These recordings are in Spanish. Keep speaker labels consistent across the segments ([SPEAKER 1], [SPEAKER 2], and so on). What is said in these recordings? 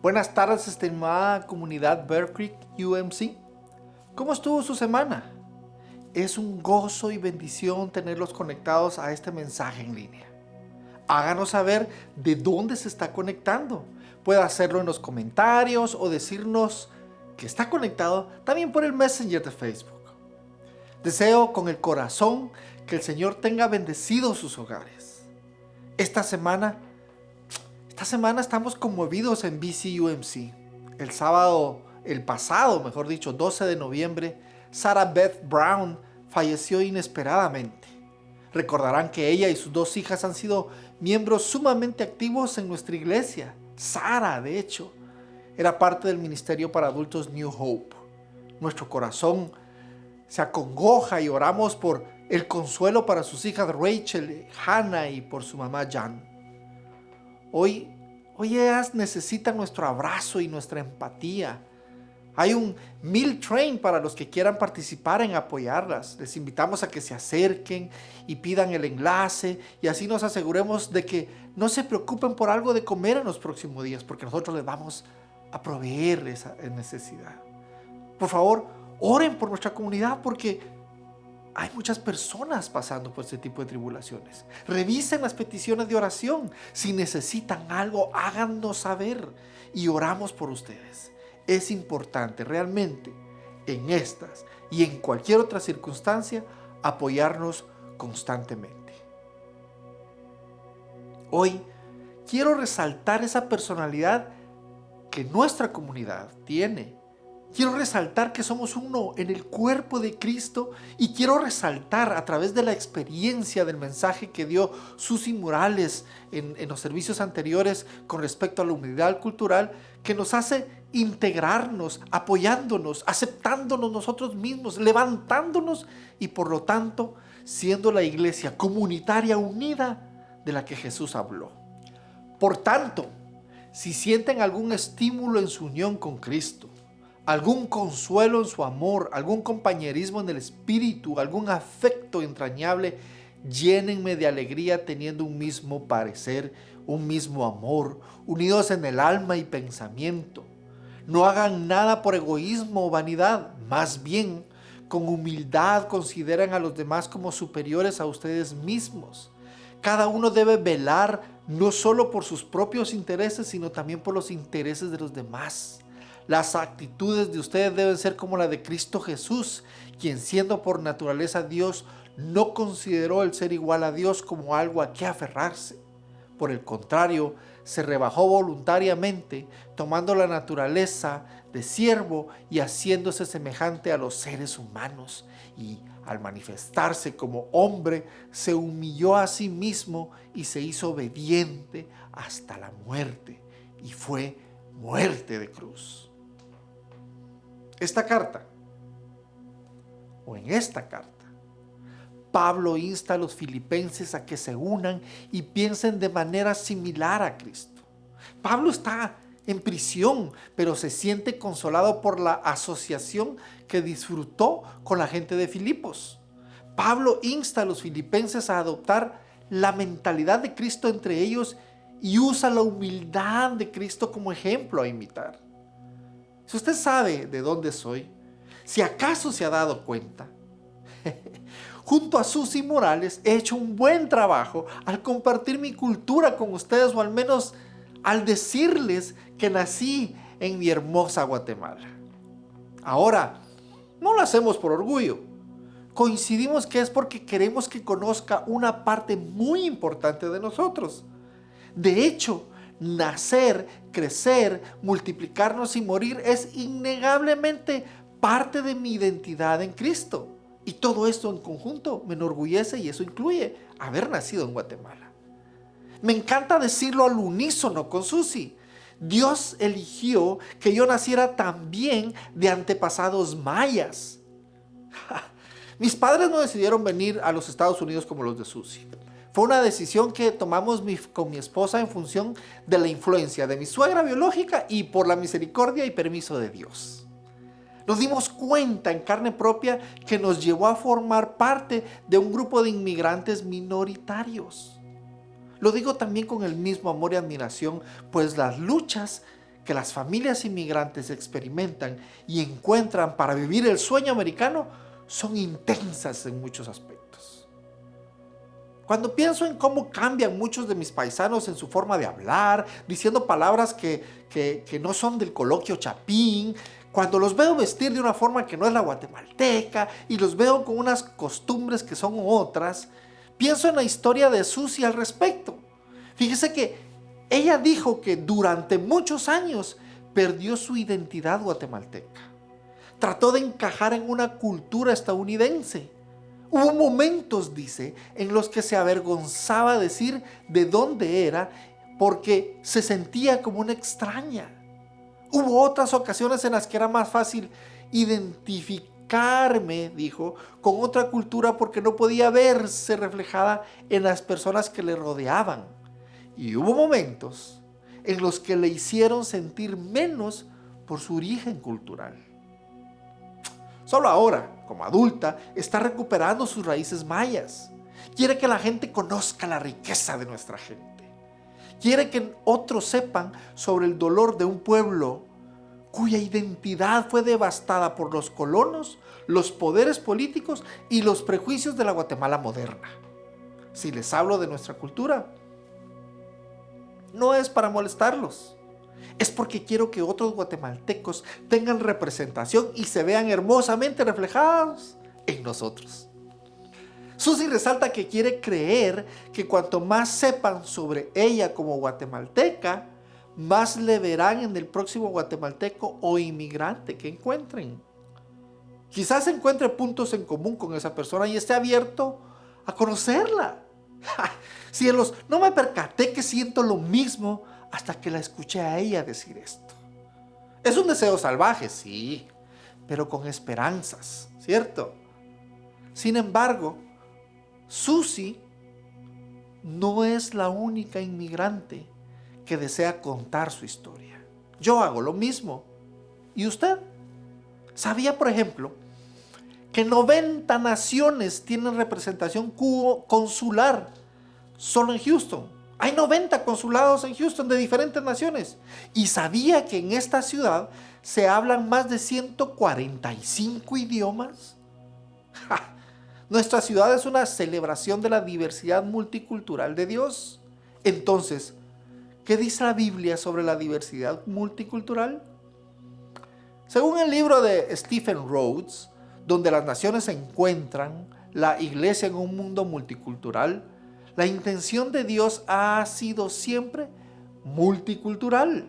[SPEAKER 1] Buenas tardes, estimada comunidad Bear Creek UMC. ¿Cómo estuvo su semana? Es un gozo y bendición tenerlos conectados a este mensaje en línea. Háganos saber de dónde se está conectando. Puede hacerlo en los comentarios o decirnos que está conectado también por el Messenger de Facebook. Deseo con el corazón que el Señor tenga bendecidos sus hogares. Esta semana estamos conmovidos en BCUMC. El pasado, 12 de noviembre, Sarah Beth Brown falleció inesperadamente. Recordarán que ella y sus dos hijas han sido miembros sumamente activos en nuestra iglesia. Sarah, de hecho, era parte del ministerio para adultos New Hope. Nuestro corazón se acongoja y oramos por el consuelo para sus hijas Rachel, Hannah y por su mamá Jan. Hoy ellas necesitan nuestro abrazo y nuestra empatía. Hay un meal train para los que quieran participar en apoyarlas. Les invitamos a que se acerquen y pidan el enlace y así nos aseguremos de que no se preocupen por algo de comer en los próximos días, porque nosotros les vamos a proveer esa necesidad. Por favor, oren por nuestra comunidad porque hay muchas personas pasando por este tipo de tribulaciones. Revisen las peticiones de oración. Si necesitan algo, háganos saber y oramos por ustedes. Es importante realmente en estas y en cualquier otra circunstancia apoyarnos constantemente. Hoy quiero resaltar esa personalidad que nuestra comunidad tiene. Quiero resaltar que somos uno en el cuerpo de Cristo y quiero resaltar a través de la experiencia del mensaje que dio Susi Morales en los servicios anteriores con respecto a la unidad cultural, que nos hace integrarnos, apoyándonos, aceptándonos nosotros mismos, levantándonos y por lo tanto siendo la iglesia comunitaria unida de la que Jesús habló. Por tanto, si sienten algún estímulo en su unión con Cristo, algún consuelo en su amor, algún compañerismo en el espíritu, algún afecto entrañable, llénenme de alegría teniendo un mismo parecer, un mismo amor, unidos en el alma y pensamiento. No hagan nada por egoísmo o vanidad, más bien, con humildad consideren a los demás como superiores a ustedes mismos. Cada uno debe velar no solo por sus propios intereses, sino también por los intereses de los demás. Las actitudes de ustedes deben ser como la de Cristo Jesús, quien siendo por naturaleza Dios, no consideró el ser igual a Dios como algo a que aferrarse. Por el contrario, se rebajó voluntariamente, tomando la naturaleza de siervo y haciéndose semejante a los seres humanos. Y al manifestarse como hombre, se humilló a sí mismo y se hizo obediente hasta la muerte. Y fue muerte de cruz. En esta carta, Pablo insta a los filipenses a que se unan y piensen de manera similar a Cristo. Pablo está en prisión, pero se siente consolado por la asociación que disfrutó con la gente de Filipos. Pablo insta a los filipenses a adoptar la mentalidad de Cristo entre ellos y usa la humildad de Cristo como ejemplo a imitar. Si usted sabe de dónde soy, si acaso se ha dado cuenta, junto a Susi Morales he hecho un buen trabajo al compartir mi cultura con ustedes, o al menos al decirles que nací en mi hermosa Guatemala. Ahora, no lo hacemos por orgullo. Coincidimos que es porque queremos que conozca una parte muy importante de nosotros. De hecho, nacer, crecer, multiplicarnos y morir es innegablemente parte de mi identidad en Cristo. Y todo esto en conjunto me enorgullece y eso incluye haber nacido en Guatemala. Me encanta decirlo al unísono con Susi. Dios eligió que yo naciera también de antepasados mayas. Mis padres no decidieron venir a los Estados Unidos como los de Susi. Fue una decisión que tomamos con mi esposa en función de la influencia de mi suegra biológica y por la misericordia y permiso de Dios. Nos dimos cuenta en carne propia que nos llevó a formar parte de un grupo de inmigrantes minoritarios. Lo digo también con el mismo amor y admiración, pues las luchas que las familias inmigrantes experimentan y encuentran para vivir el sueño americano son intensas en muchos aspectos. Cuando pienso en cómo cambian muchos de mis paisanos en su forma de hablar, diciendo palabras que no son del coloquio chapín, cuando los veo vestir de una forma que no es la guatemalteca y los veo con unas costumbres que son otras, pienso en la historia de Susi al respecto. Fíjese que ella dijo que durante muchos años perdió su identidad guatemalteca. Trató de encajar en una cultura estadounidense. Hubo momentos, dice, en los que se avergonzaba decir de dónde era porque se sentía como una extraña. Hubo otras ocasiones en las que era más fácil identificarme, dijo, con otra cultura porque no podía verse reflejada en las personas que le rodeaban. Y hubo momentos en los que le hicieron sentir menos por su origen cultural. Solo ahora, como adulta, está recuperando sus raíces mayas. Quiere que la gente conozca la riqueza de nuestra gente. Quiere que otros sepan sobre el dolor de un pueblo cuya identidad fue devastada por los colonos, los poderes políticos y los prejuicios de la Guatemala moderna. Si les hablo de nuestra cultura, no es para molestarlos. Es porque quiero que otros guatemaltecos tengan representación y se vean hermosamente reflejados en nosotros. Susi resalta que quiere creer que cuanto más sepan sobre ella como guatemalteca, más le verán en el próximo guatemalteco o inmigrante que encuentren. Quizás encuentre puntos en común con esa persona y esté abierto a conocerla. Cielos, no me percaté que siento lo mismo hasta que la escuché a ella decir esto. Es un deseo salvaje, sí, pero con esperanzas, ¿cierto? Sin embargo, Susi no es la única inmigrante que desea contar su historia. Yo hago lo mismo. ¿Y usted? ¿Sabía, por ejemplo, que 90 naciones tienen representación consular solo en Houston? Hay 90 consulados en Houston de diferentes naciones. ¿Y sabía que en esta ciudad se hablan más de 145 idiomas? ¡Ja! Nuestra ciudad es una celebración de la diversidad multicultural de Dios. Entonces, ¿qué dice la Biblia sobre la diversidad multicultural? Según el libro de Stephen Rhodes, donde las naciones se encuentran, la iglesia en un mundo multicultural, la intención de Dios ha sido siempre multicultural.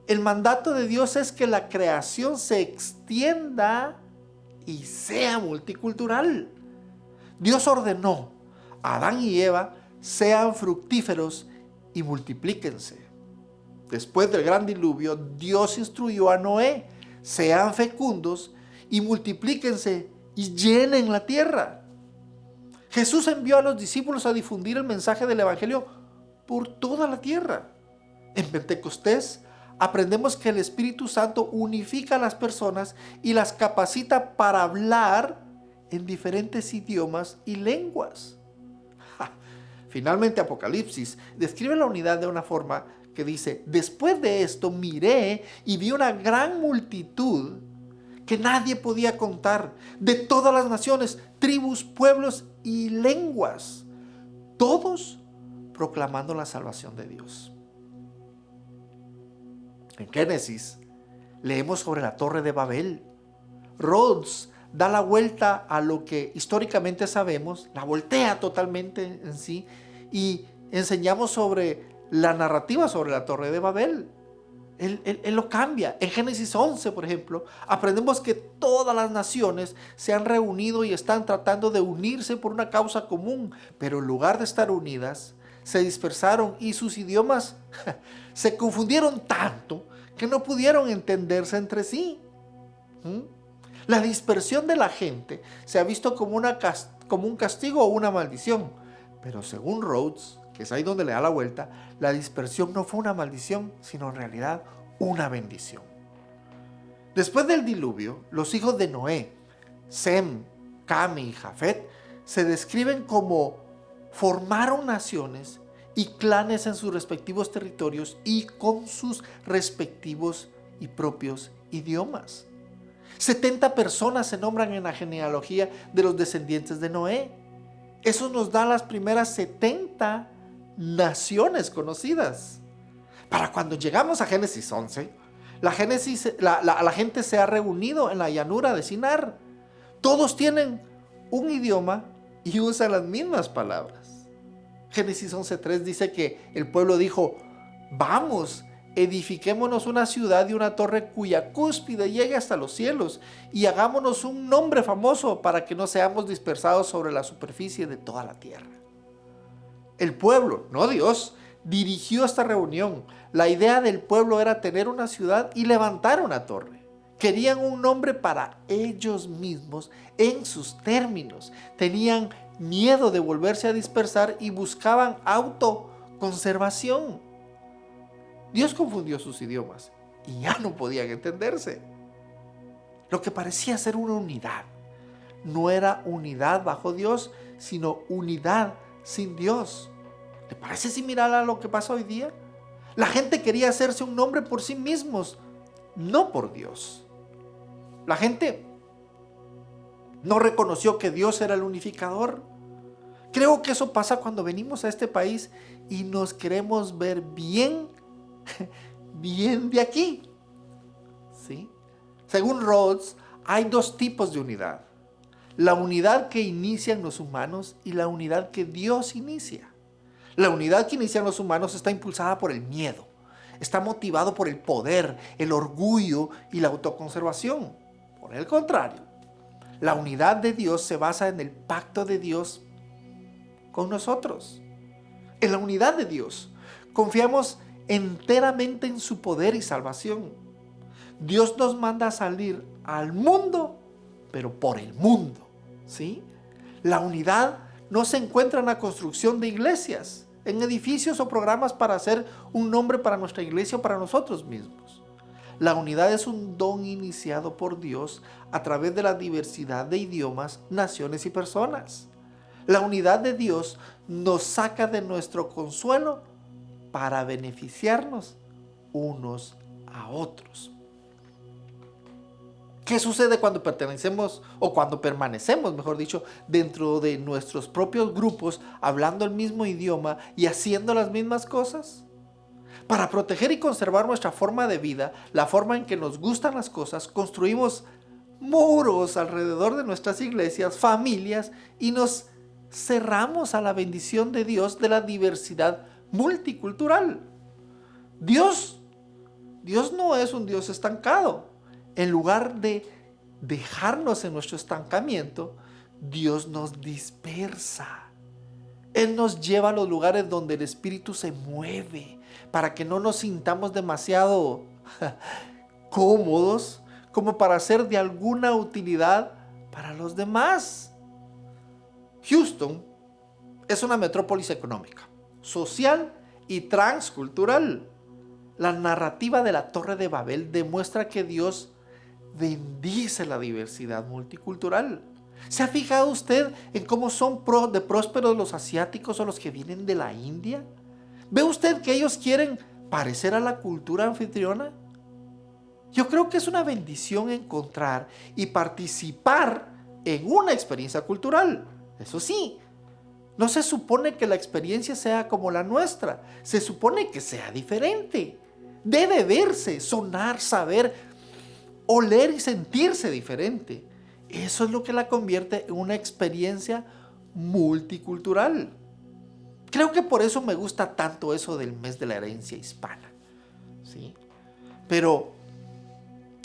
[SPEAKER 1] El mandato de Dios es que la creación se extienda y sea multicultural. Dios ordenó a Adán y Eva sean fructíferos y multiplíquense. Después del gran diluvio, Dios instruyó a Noé, sean fecundos y multiplíquense y llenen la tierra. Jesús envió a los discípulos a difundir el mensaje del Evangelio por toda la tierra. En Pentecostés aprendemos que el Espíritu Santo unifica a las personas y las capacita para hablar en diferentes idiomas y lenguas. Finalmente, Apocalipsis describe la unidad de una forma que dice: después de esto miré y vi una gran multitud que nadie podía contar, de todas las naciones, tribus, pueblos y lenguas, todos proclamando la salvación de Dios. En Génesis leemos sobre la Torre de Babel. Rhodes da la vuelta a lo que históricamente sabemos, la voltea totalmente en sí, y enseñamos sobre la narrativa sobre la Torre de Babel. Él lo cambia. En Génesis 11, por ejemplo, aprendemos que todas las naciones se han reunido y están tratando de unirse por una causa común, pero en lugar de estar unidas, se dispersaron y sus idiomas se confundieron tanto que no pudieron entenderse entre sí. La dispersión de la gente se ha visto como un castigo o una maldición, pero según Rhodes, que es ahí donde le da la vuelta, la dispersión no fue una maldición, sino en realidad una bendición. Después del diluvio, los hijos de Noé, Sem, Cam y Jafet, se describen como formaron naciones y clanes en sus respectivos territorios y con sus respectivos y propios idiomas. 70 personas se nombran en la genealogía de los descendientes de Noé. Eso nos da las primeras 70 naciones conocidas. Para cuando llegamos a Génesis 11, la gente se ha reunido en la llanura de Sinar. Todos tienen un idioma y usan las mismas palabras. Génesis 11:3 dice que el pueblo dijo: vamos, edifiquémonos una ciudad y una torre cuya cúspide llegue hasta los cielos, y hagámonos un nombre famoso para que no seamos dispersados sobre la superficie de toda la tierra. El pueblo, no Dios, dirigió esta reunión. La idea del pueblo era tener una ciudad y levantar una torre. Querían un nombre para ellos mismos en sus términos. Tenían miedo de volverse a dispersar y buscaban autoconservación. Dios confundió sus idiomas y ya no podían entenderse. Lo que parecía ser una unidad no era unidad bajo Dios, sino unidad sin Dios. ¿Te parece similar a lo que pasa hoy día? La gente quería hacerse un nombre por sí mismos, no por Dios. La gente no reconoció que Dios era el unificador. Creo que eso pasa cuando venimos a este país y nos queremos ver bien de aquí. ¿Sí? Según Rhodes, hay dos tipos de unidad: la unidad que inician los humanos y la unidad que Dios inicia. La unidad que inician los humanos está impulsada por el miedo, está motivado por el poder, el orgullo y la autoconservación. Por el contrario, la unidad de Dios se basa en el pacto de Dios con nosotros. En la unidad de Dios confiamos enteramente en su poder y salvación. Dios nos manda a salir al mundo, pero por el mundo, ¿sí? La unidad no se encuentra en la construcción de iglesias, en edificios o programas para hacer un nombre para nuestra iglesia o para nosotros mismos. La unidad es un don iniciado por Dios a través de la diversidad de idiomas, naciones y personas. La unidad de Dios nos saca de nuestro consuelo para beneficiarnos unos a otros. ¿Qué sucede cuando pertenecemos, o cuando permanecemos, mejor dicho, dentro de nuestros propios grupos, hablando el mismo idioma y haciendo las mismas cosas? Para proteger y conservar nuestra forma de vida, la forma en que nos gustan las cosas, construimos muros alrededor de nuestras iglesias, familias, y nos cerramos a la bendición de Dios de la diversidad multicultural. Dios no es un Dios estancado. En lugar de dejarnos en nuestro estancamiento, Dios nos dispersa. Él nos lleva a los lugares donde el Espíritu se mueve, para que no nos sintamos demasiado cómodos como para ser de alguna utilidad para los demás. Houston es una metrópolis económica, social y transcultural. La narrativa de la Torre de Babel demuestra que Dios bendice la diversidad multicultural. ¿Se ha fijado usted en cómo son de prósperos los asiáticos o los que vienen de la India? ¿Ve usted que ellos quieren parecer a la cultura anfitriona? Yo creo que es una bendición encontrar y participar en una experiencia cultural. Eso sí, no se supone que la experiencia sea como la nuestra, se supone que sea diferente. Debe verse, sonar, saber, oler y sentirse diferente. Eso es lo que la convierte en una experiencia multicultural. Creo que por eso me gusta tanto eso del mes de la herencia hispana, ¿sí? Pero,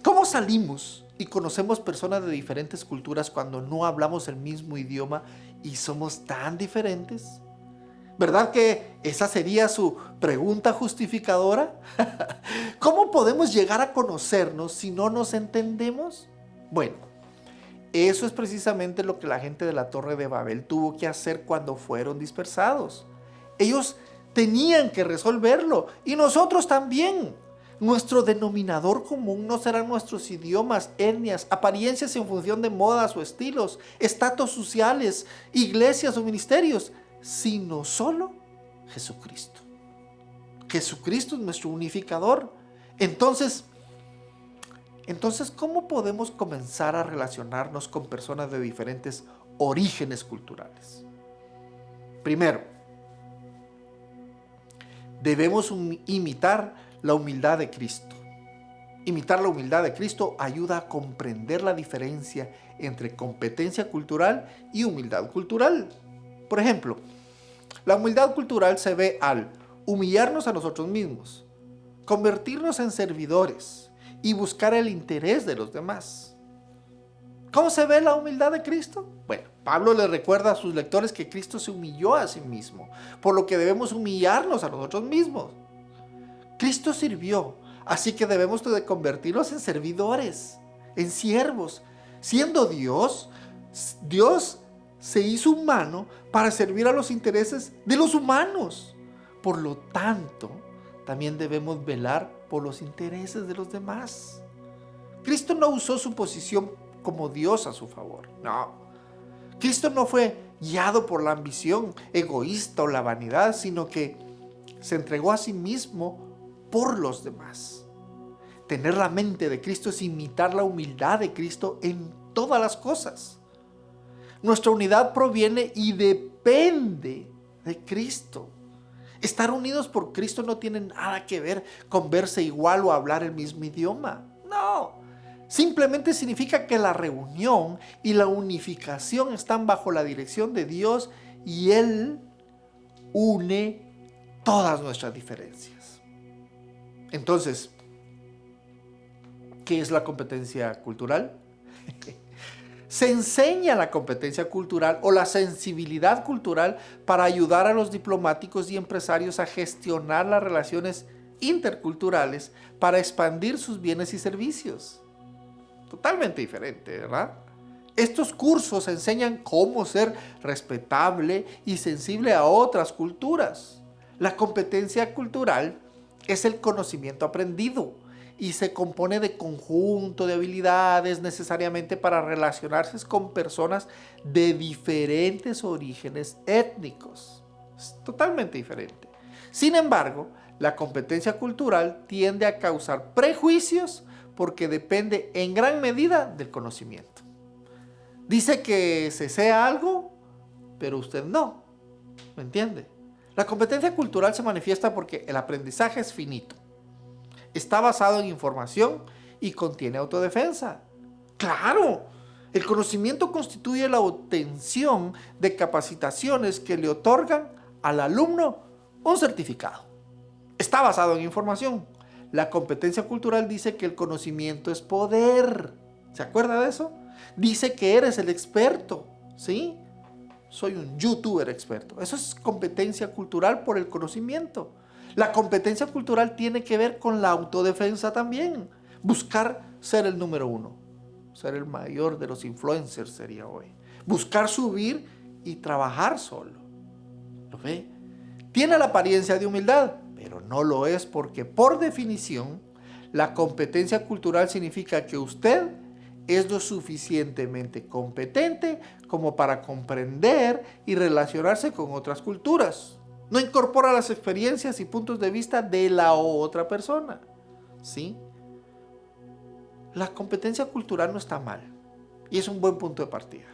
[SPEAKER 1] ¿cómo salimos y conocemos personas de diferentes culturas cuando no hablamos el mismo idioma y somos tan diferentes? ¿Verdad que esa sería su pregunta justificadora? ¿Cómo podemos llegar a conocernos si no nos entendemos? Bueno, eso es precisamente lo que la gente de la Torre de Babel tuvo que hacer cuando fueron dispersados. Ellos tenían que resolverlo, y nosotros también. Nuestro denominador común no serán nuestros idiomas, etnias, apariencias en función de modas o estilos, estatus sociales, iglesias o ministerios, sino solo Jesucristo. Jesucristo es nuestro unificador. Entonces, ¿cómo podemos comenzar a relacionarnos con personas de diferentes orígenes culturales? Primero, debemos imitar la humildad de Cristo. Imitar la humildad de Cristo ayuda a comprender la diferencia entre competencia cultural y humildad cultural. Por ejemplo, la humildad cultural se ve al humillarnos a nosotros mismos, convertirnos en servidores y buscar el interés de los demás. ¿Cómo se ve la humildad de Cristo? Bueno, Pablo le recuerda a sus lectores que Cristo se humilló a sí mismo, por lo que debemos humillarnos a nosotros mismos. Cristo sirvió, así que debemos de convertirnos en servidores, en siervos. Siendo Dios, Dios se hizo humano para servir a los intereses de los humanos. Por lo tanto, también debemos velar por los intereses de los demás. Cristo no usó su posición como Dios a su favor. No. Cristo no fue guiado por la ambición egoísta o la vanidad, sino que se entregó a sí mismo por los demás. Tener la mente de Cristo es imitar la humildad de Cristo en todas las cosas. Nuestra unidad proviene y depende de Cristo. Estar unidos por Cristo no tiene nada que ver con verse igual o hablar el mismo idioma. No. Simplemente significa que la reunión y la unificación están bajo la dirección de Dios y Él une todas nuestras diferencias. Entonces, ¿qué es la competencia cultural? Se enseña la competencia cultural o la sensibilidad cultural para ayudar a los diplomáticos y empresarios a gestionar las relaciones interculturales para expandir sus bienes y servicios. Totalmente diferente, ¿verdad? Estos cursos enseñan cómo ser respetable y sensible a otras culturas. La competencia cultural es el conocimiento aprendido y se compone de conjunto de habilidades necesariamente para relacionarse con personas de diferentes orígenes étnicos. Es totalmente diferente. Sin embargo, la competencia cultural tiende a causar prejuicios porque depende en gran medida del conocimiento. Dice que se sea algo, pero usted no. ¿Me entiende? La competencia cultural se manifiesta porque el aprendizaje es finito. Está basado en información y contiene autodefensa. ¡Claro! El conocimiento constituye la obtención de capacitaciones que le otorgan al alumno un certificado. Está basado en información. La competencia cultural dice que el conocimiento es poder. ¿Se acuerda de eso? Dice que eres el experto, ¿sí? Soy un youtuber experto. Eso es competencia cultural por el conocimiento. La competencia cultural tiene que ver con la autodefensa también. Buscar ser el número uno. Ser el mayor de los influencers sería hoy. Buscar subir y trabajar solo. ¿Lo ve? Tiene la apariencia de humildad, pero no lo es porque por definición la competencia cultural significa que usted es lo suficientemente competente como para comprender y relacionarse con otras culturas. No incorpora las experiencias y puntos de vista de la otra persona. ¿Sí? La competencia cultural no está mal y es un buen punto de partida.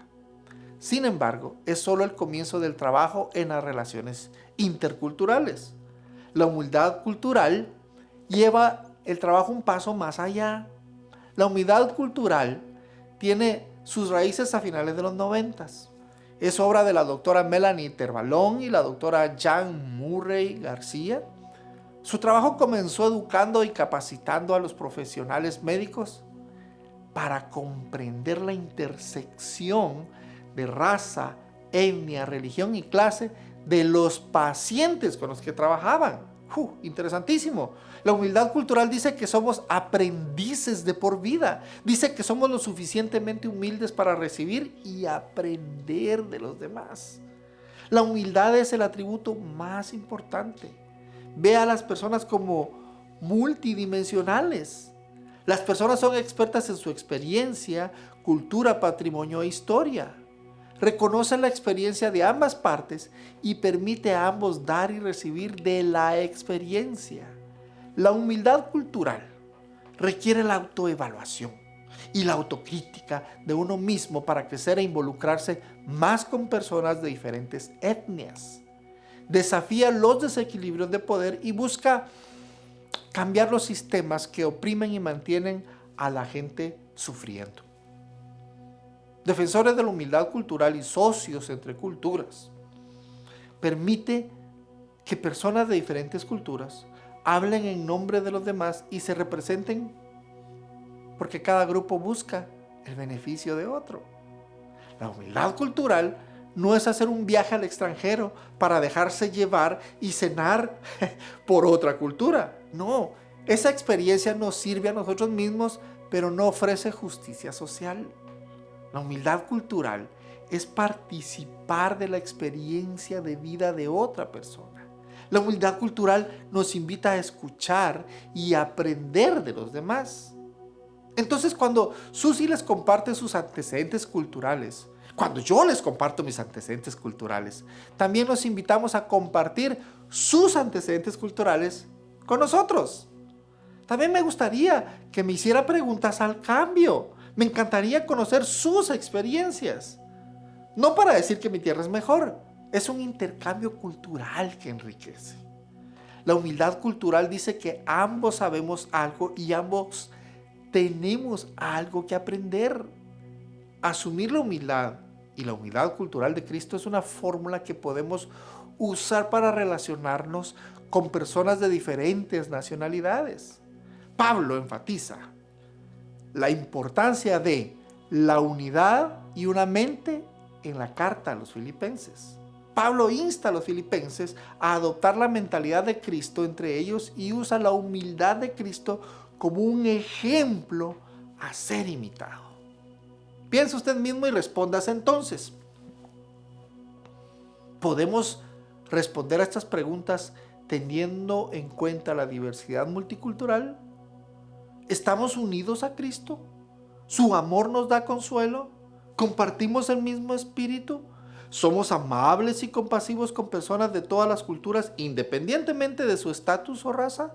[SPEAKER 1] Sin embargo, es solo el comienzo del trabajo en las relaciones interculturales. La humildad cultural lleva el trabajo un paso más allá. La humildad cultural tiene sus raíces a finales de los 90. Es obra de la doctora Melanie Tervalón y la doctora Jan Murray García. Su trabajo comenzó educando y capacitando a los profesionales médicos para comprender la intersección de raza, etnia, religión y clase de los pacientes con los que trabajaban. Interesantísimo. La humildad cultural dice que somos aprendices de por vida. Dice que somos lo suficientemente humildes para recibir y aprender de los demás. La humildad es el atributo más importante. Ve a las personas como multidimensionales. Las personas son expertas en su experiencia, cultura, patrimonio e historia. reconoce la experiencia de ambas partes y permite a ambos dar y recibir de la experiencia. La humildad cultural requiere la autoevaluación y la autocrítica de uno mismo para crecer e involucrarse más con personas de diferentes etnias. Desafía los desequilibrios de poder y busca cambiar los sistemas que oprimen y mantienen a la gente sufriendo. Defensores de la humildad cultural y socios entre culturas permite que personas de diferentes culturas hablen en nombre de los demás y se representen porque cada grupo busca el beneficio de otro. La humildad cultural no es hacer un viaje al extranjero para dejarse llevar y cenar por otra cultura. No, esa experiencia nos sirve a nosotros mismos, pero no ofrece justicia social. La humildad cultural es participar de la experiencia de vida de otra persona. La humildad cultural nos invita a escuchar y aprender de los demás. Entonces, cuando Susi les comparte sus antecedentes culturales, cuando yo les comparto mis antecedentes culturales, también nos invitamos a compartir sus antecedentes culturales con nosotros. También me gustaría que me hiciera preguntas al cambio. Me encantaría conocer sus experiencias. No para decir que mi tierra es mejor, es un intercambio cultural que enriquece. La humildad cultural dice que ambos sabemos algo y ambos tenemos algo que aprender. Asumir la humildad y la humildad cultural de Cristo es una fórmula que podemos usar para relacionarnos con personas de diferentes nacionalidades. Pablo enfatiza la importancia de la unidad y una mente en la carta a los filipenses. Pablo insta a los filipenses a adoptar la mentalidad de Cristo entre ellos y usa la humildad de Cristo como un ejemplo a ser imitado. Piense usted mismo y respóndase entonces. ¿Podemos responder a estas preguntas teniendo en cuenta la diversidad multicultural? ¿Estamos unidos a Cristo? ¿Su amor nos da consuelo? ¿Compartimos el mismo espíritu? ¿Somos amables y compasivos con personas de todas las culturas independientemente de su estatus o raza?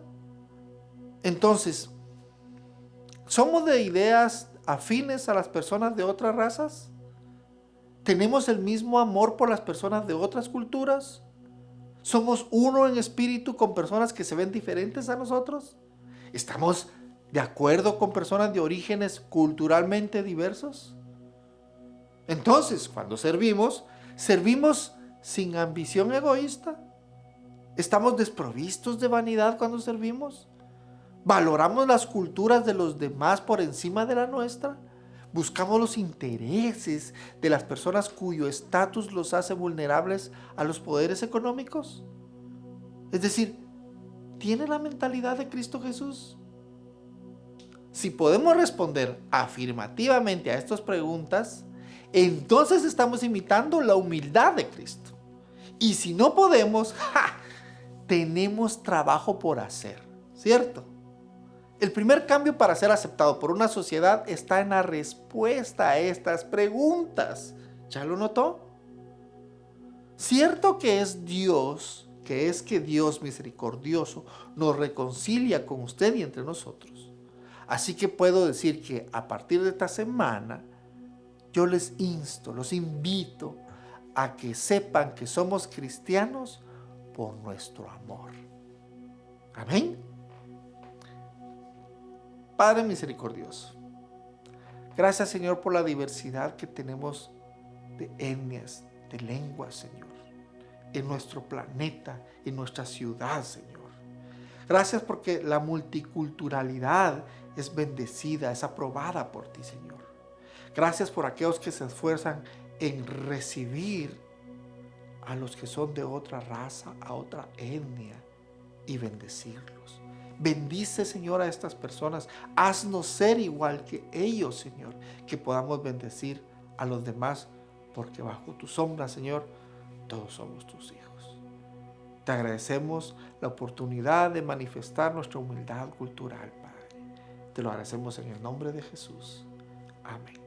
[SPEAKER 1] Entonces, ¿somos de ideas afines a las personas de otras razas? ¿Tenemos el mismo amor por las personas de otras culturas? ¿Somos uno en espíritu con personas que se ven diferentes a nosotros? ¿Estamos de acuerdo con personas de orígenes culturalmente diversos? Entonces, cuando servimos sin ambición egoísta. ¿Estamos desprovistos de vanidad cuando servimos? ¿Valoramos las culturas de los demás por encima de la nuestra? ¿Buscamos los intereses de las personas cuyo estatus los hace vulnerables a los poderes económicos? Es decir, ¿tiene la mentalidad de Cristo Jesús? Si podemos responder afirmativamente a estas preguntas, entonces estamos imitando la humildad de Cristo. Y si no podemos, tenemos trabajo por hacer, ¿cierto? El primer cambio para ser aceptado por una sociedad está en la respuesta a estas preguntas. ¿Ya lo notó? Cierto que es que Dios misericordioso nos reconcilia con usted y entre nosotros. Así que puedo decir que a partir de esta semana, yo les los invito a que sepan que somos cristianos por nuestro amor. Amén. Padre misericordioso, gracias Señor por la diversidad que tenemos de etnias, de lenguas, Señor, en nuestro planeta, en nuestra ciudad, Señor. Gracias porque la multiculturalidad es bendecida, es aprobada por ti, Señor. Gracias por aquellos que se esfuerzan en recibir a los que son de otra raza, a otra etnia y bendecirlos. Bendice, Señor, a estas personas. Haznos ser igual que ellos, Señor, que podamos bendecir a los demás, porque bajo tu sombra, Señor, todos somos tus hijos. Te agradecemos la oportunidad de manifestar nuestra humildad cultural, Padre. Te lo agradecemos en el nombre de Jesús. Amén.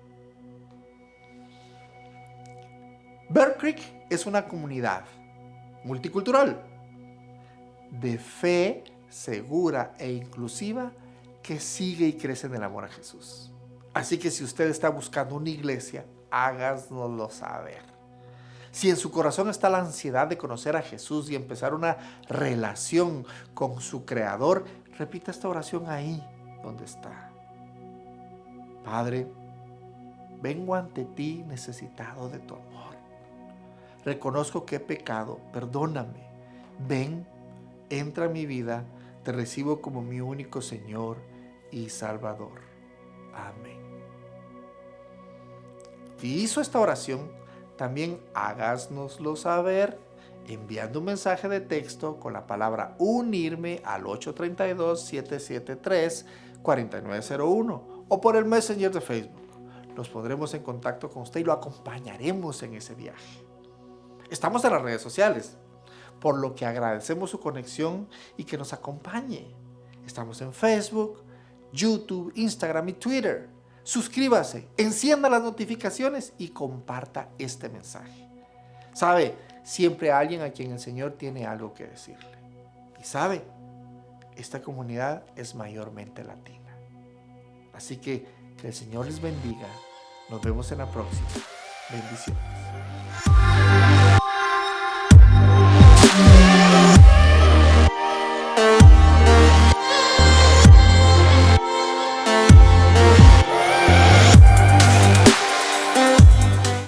[SPEAKER 1] Bear Creek es una comunidad multicultural de fe segura e inclusiva que sigue y crece en el amor a Jesús. Así que si usted está buscando una iglesia, háganoslo saber. Si en su corazón está la ansiedad de conocer a Jesús y empezar una relación con su Creador, repita esta oración ahí donde está. Padre, vengo ante ti necesitado de tu amor. Reconozco que he pecado, perdóname. Ven, entra en mi vida, te recibo como mi único Señor y Salvador. Amén. Si hizo esta oración, también háganoslo saber enviando un mensaje de texto con la palabra unirme al 832-773-4901 o por el Messenger de Facebook. Nos pondremos en contacto con usted y lo acompañaremos en ese viaje. Estamos en las redes sociales, por lo que agradecemos su conexión y que nos acompañe. Estamos en Facebook, YouTube, Instagram y Twitter. Suscríbase, encienda las notificaciones y comparta este mensaje. Sabe, siempre hay alguien a quien el Señor tiene algo que decirle. Y sabe, esta comunidad es mayormente latina. Así que el Señor les bendiga. Nos vemos en la próxima. Bendiciones.